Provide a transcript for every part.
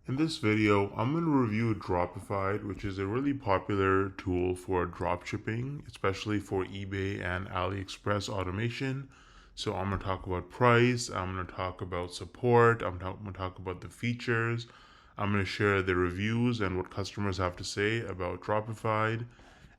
In this video, I'm going to review Dropified, which is a really popular tool for dropshipping, especially for eBay and AliExpress automation. So I'm going to talk about price, I'm going to talk about support, I'm going to talk about the features, I'm going to share the reviews and what customers have to say about Dropified,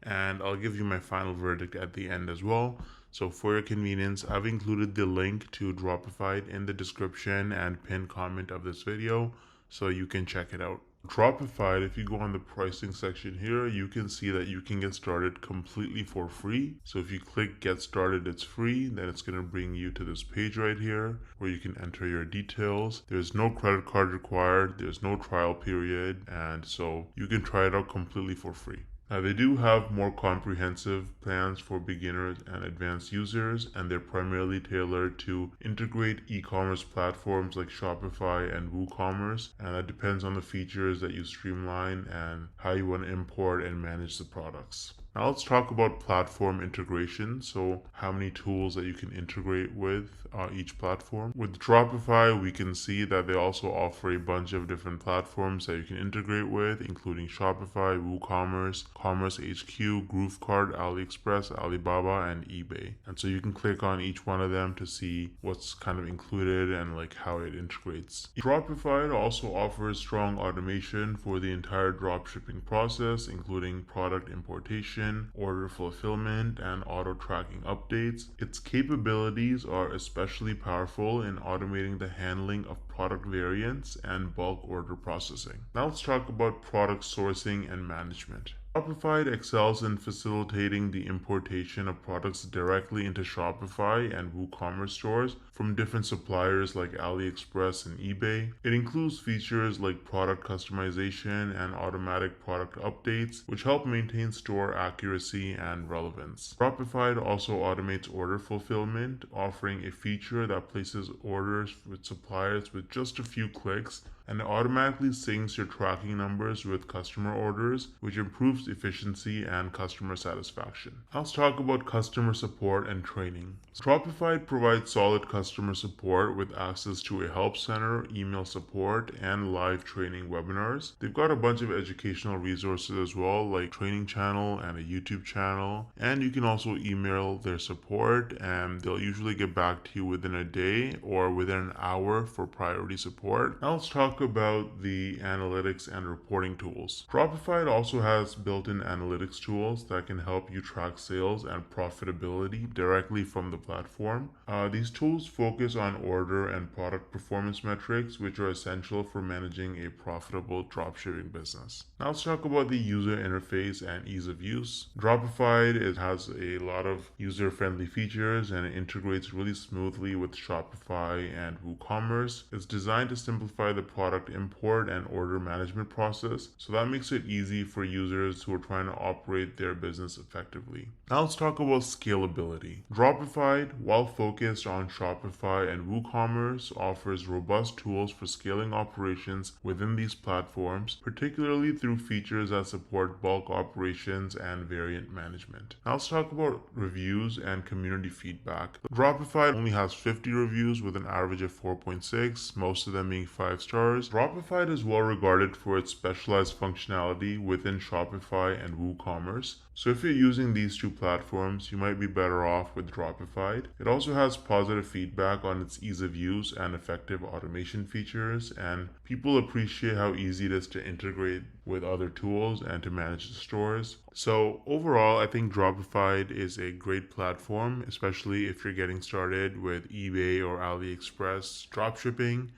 and I'll give you my final verdict at the end as well. So for your convenience, I've included the link to Dropified in the description and pinned comment of this video, so you can check it out. Dropified, if you go on the pricing section here, you can see that you can get started completely for free. So if you click get started, it's free. Then it's going to bring you to this page right here where you can enter your details. There's no credit card required. There's no trial period. And so you can try it out completely for free. Now, they do have more comprehensive plans for beginners and advanced users, and they're primarily tailored to integrate e-commerce platforms like Shopify and WooCommerce, and that depends on the features that you streamline and how you want to import and manage the products. Now let's talk about platform integration. So how many tools that you can integrate with each platform. With Dropify, we can see that they also offer a bunch of different platforms that you can integrate with, including Shopify, WooCommerce, Commerce HQ, GrooveCard, AliExpress, Alibaba, and eBay. And so you can click on each one of them to see what's kind of included and like how it integrates. Dropify also offers strong automation for the entire dropshipping process, including product importation, order fulfillment, and auto tracking updates. Its capabilities are especially powerful in automating the handling of product variants and bulk order processing. Now let's talk about product sourcing and management. Dropified excels in facilitating the importation of products directly into Shopify and WooCommerce stores from different suppliers like AliExpress and eBay. It includes features like product customization and automatic product updates, which help maintain store accuracy and relevance. Dropified also automates order fulfillment, offering a feature that places orders with suppliers with just a few clicks, and it automatically syncs your tracking numbers with customer orders, which improves efficiency and customer satisfaction. Now let's talk about customer support and training. Dropified provides solid customer support with access to a help center, email support, and live training webinars. They've got a bunch of educational resources as well, like training channel and a YouTube channel, and you can also email their support and they'll usually get back to you within a day or within an hour for priority support. Now let's talk about the analytics and reporting tools. Dropified also has built-in analytics tools that can help you track sales and profitability directly from the platform. These tools focus on order and product performance metrics, which are essential for managing a profitable dropshipping business. Now let's talk about the user interface and ease of use. Dropified has a lot of user-friendly features and it integrates really smoothly with Shopify and WooCommerce. It's designed to simplify the product import and order management process, so that makes it easy for users who are trying to operate their business effectively. Now let's talk about scalability. Dropified, while focused on Shopify and WooCommerce, offers robust tools for scaling operations within these platforms, particularly through features that support bulk operations and variant management. Now let's talk about reviews and community feedback. Dropified only has 50 reviews with an average of 4.6, most of them being 5 stars. Dropified is well regarded for its specialized functionality within Shopify and WooCommerce. So if you're using these two platforms, you might be better off with Dropified. It also has positive feedback on its ease of use and effective automation features, and people appreciate how easy it is to integrate with other tools and to manage the stores. So overall, I think Dropified is a great platform, especially if you're getting started with eBay or AliExpress dropshipping.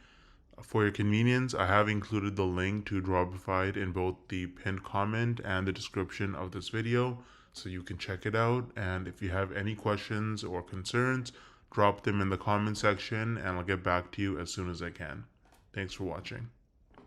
For your convenience, I have included the link to Dropified in both the pinned comment and the description of this video, so you can check it out. And if you have any questions or concerns, drop them in the comment section and I'll get back to you as soon as I can. Thanks for watching.